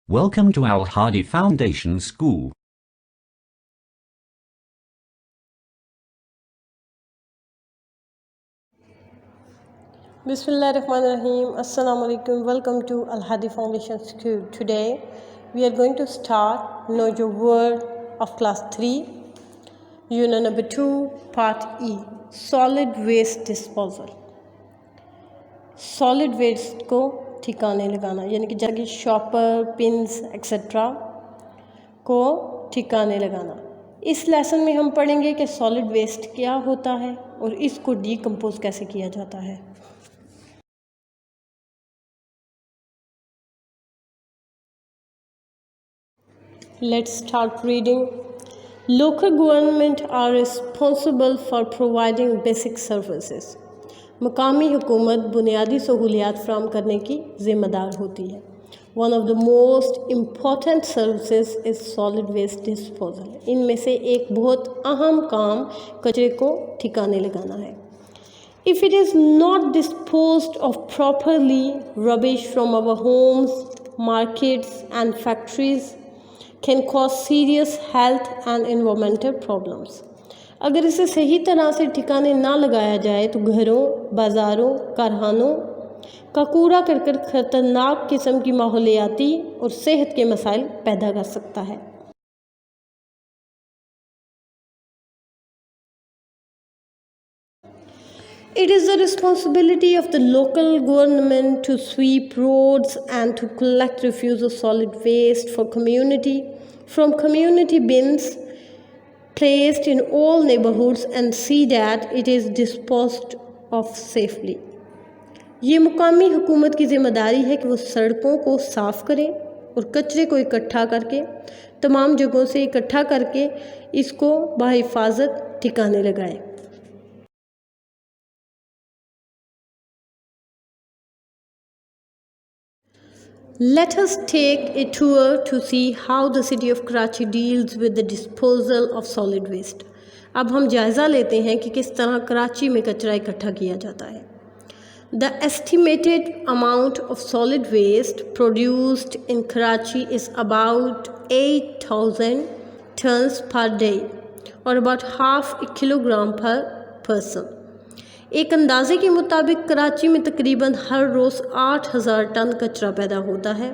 Welcome to Al Hadi Foundation School. Bismillahirrahmanirrahim. Assalamu alaikum. Welcome to Al Hadi Foundation School. Today we are going to start Know Your Word of Class 3, Unit number 2, Part E, Solid Waste Disposal. Solid waste को ठिकाने लगाना, यानी कि जैसे shopper, pins etcetera को ठिकाने लगाना। इस लेसन में हम पढ़ेंगे कि सॉलिड वेस्ट क्या होता है और इसको डीकम्पोज कैसे किया जाता है। Let's start reading. Local government are responsible for providing basic services. मकामी हुकूमत बुनियादी सहूलियात फ्राहम करने की ज़िम्मेदार होती है। One of the most important services is solid waste disposal. इनमें से एक बहुत अहम काम कचरे को ठिकाने लगाना है। If it is not disposed of properly, rubbish from our homes, markets and factories can cause serious health and environmental problems. अगर इसे सही तरह से ठिकाने ना लगाया जाए तो घरों, बाज़ारों, कारखानों का कूड़ा करकट ख़तरनाक किस्म की माहौलियाती और सेहत के मसाइल पैदा कर सकता है। It is the responsibility of the local government to sweep roads and to collect refuse of solid waste from community bins placed in all neighborhoods and see that it is disposed of safely. ये मुकामी हुकूमत की ज़िम्मेदारी है कि वो सड़कों को साफ़ करें और कचरे को इकट्ठा करके तमाम जगहों से इकट्ठा करके इसको बाहिफाजत ठिकाने लगाएं। Let us take a tour to see how the city of Karachi deals with the disposal of solid waste. अब हम जायज़ा लेते हैं कि किस तरह कराची में कचरा इकट्ठा किया जाता है। The estimated amount of solid waste produced in Karachi is about 8,000 tons per day or about half a kilogram per person. एक अंदाजे के मुताबिक कराची में तकरीबन हर रोज़ 8,000 टन कचरा पैदा होता है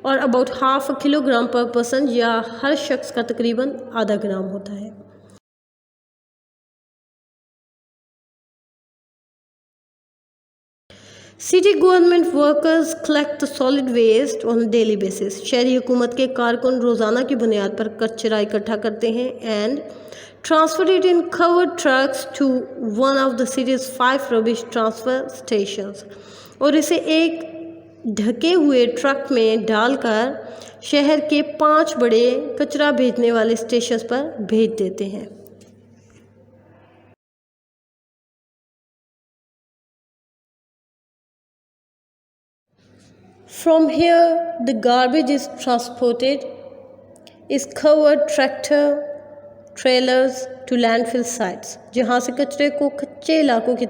और अबाउट हाफ किलोग्राम पर पर्सन या हर शख्स का तकरीबन आधा ग्राम होता है। City government workers collect the solid waste on daily basis. शहरी हुकूमत के कारकुन रोज़ाना की बुनियाद पर कचरा इकट्ठा करते हैं and transfer it in covered trucks to one of the city's 5 rubbish transfer stations और इसे एक ढके हुए ट्रक में डालकर शहर के 5 बड़े कचरा भेजने वाले स्टेशन पर भेज देते हैं। From here the garbage is transported is covered tractor trailers to landfill sites, जहाँ से कचरे को कच्चे इलाकों की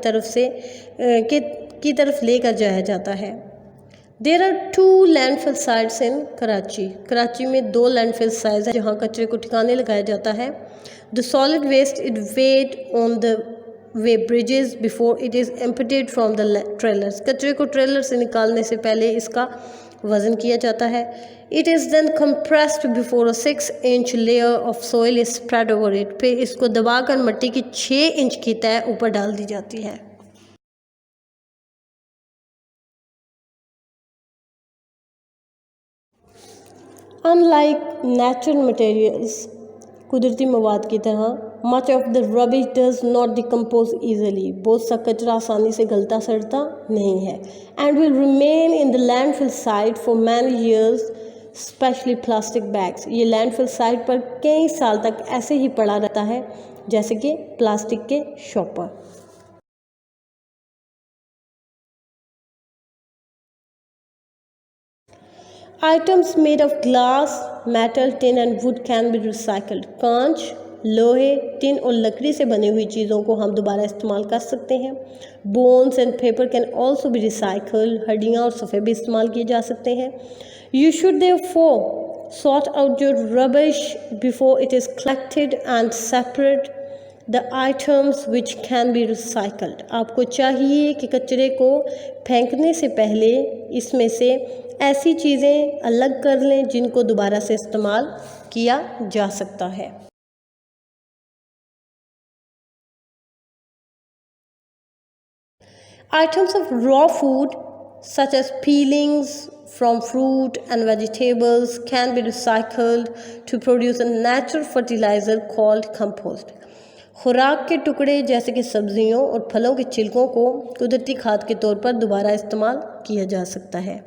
तरफ लेकर जाया जाता है। There are 2 landfill sites in Karachi. Karachi में 2 लैंडफिल साइट्स हैं जहाँ कचरे को ठिकाने लगाया जाता है। The solid waste is weighed on the weighbridges before it is emptied from the trailers. कचरे को ट्रेलर से निकालने से पहले इसका वज़न किया जाता है। It is then compressed before a 6-inch layer of soil is spread over it. फिर इसको दबाकर मिट्टी की 6 इंच की तह ऊपर डाल दी जाती है। अनलाइक नेचुरल मटेरियल्स, कुदरती मवाद की तरह much of the rubbish does not decompose easily. बहुत सा कचरा आसानी से गलता सड़ता नहीं है and will remain in the landfill site for many years, specially plastic bags. ये लैंडफिल साइट पर कई साल तक ऐसे ही पड़ा रहता है जैसे कि प्लास्टिक के shopper. Items made of glass, metal, tin and wood can be recycled. कांच, लोहे, टिन और लकड़ी से बनी हुई चीज़ों को हम दोबारा इस्तेमाल कर सकते हैं। Bones and paper can also be recycled, हड्डियाँ और सफ़े भी इस्तेमाल किए जा सकते हैं। You should therefore sort out your rubbish before it is collected and separate the items which can be recycled. आपको चाहिए कि कचरे को फेंकने से पहले इसमें से ऐसी चीज़ें अलग कर लें जिनको दोबारा से इस्तेमाल किया जा सकता है। Items of raw food such as peelings from fruit and vegetables can be recycled to produce a natural fertilizer called compost. खुराक के टुकड़े जैसे कि सब्जियों और फलों के छिलकों को कुदरती खाद के तौर पर दोबारा इस्तेमाल किया जा सकता है।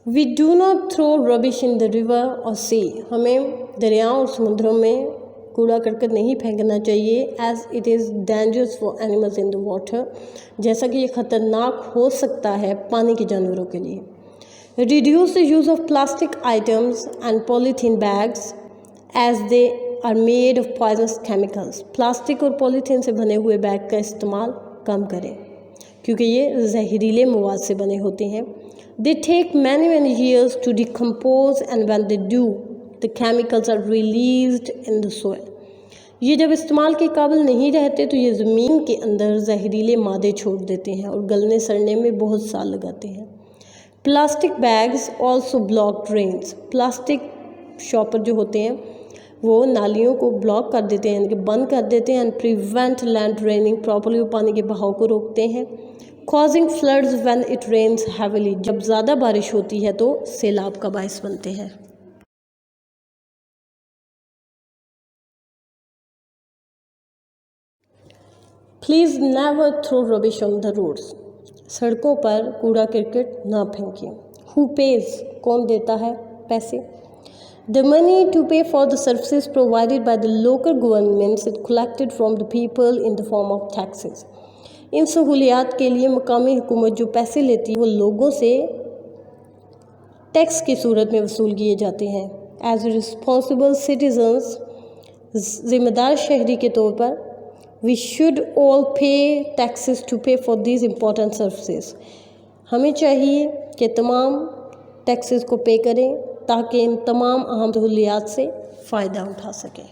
We do not throw rubbish in the river or sea. हमें दरियाओं और समुद्रों में कूड़ा करकट नहीं फेंकना चाहिए as it is dangerous for animals in the water, जैसा कि ये ख़तरनाक हो सकता है पानी के जानवरों के लिए। Reduce the use of plastic items and polythene bags as they are made of poisonous chemicals. Plastic और पॉलीथीन से बने हुए बैग का इस्तेमाल कम करें क्योंकि ये जहरीले मवाद से बने होते हैं। They take many years to decompose and when they do, the chemicals are released in the soil. ये जब इस्तेमाल के काबिल नहीं रहते तो ये ज़मीन के अंदर जहरीले मादे छोड़ देते हैं और गलने सड़ने में बहुत साल लगाते हैं। Plastic bags also block drains. Plastic shopper जो होते हैं वो नालियों को ब्लॉक कर देते हैं, यानी कि बंद कर देते हैं and prevent land draining properly, वो पानी के बहाव को रोकते हैं। Causing floods when it rains heavily. जब ज़्यादा बारिश होती है तो सैलाब का बायस बनते हैं। Please never throw rubbish on the roads. सड़कों पर कूड़ा करकट ना फेंकें। Who page? कौन देता है पैसे? The money to pay for the services provided by the local governments is collected from the people in the form of taxes. इन सहूलियात के लिए मकामी हुकूमत जो पैसे लेती है वो लोगों से टैक्स की सूरत में वसूल किए जाते हैं। एज रिस्पॉन्सिबल सिटीजन्स, ज़िम्मेदार शहरी के तौर पर, वी शुड ऑल पे टैक्सेस टू पे फॉर दीज इम्पोर्टेंट सर्विसेज। हमें चाहिए कि तमाम टैक्सेस को पे करें ताकि इन तमाम अहम सहूलियात से फ़ायदा उठा सकें।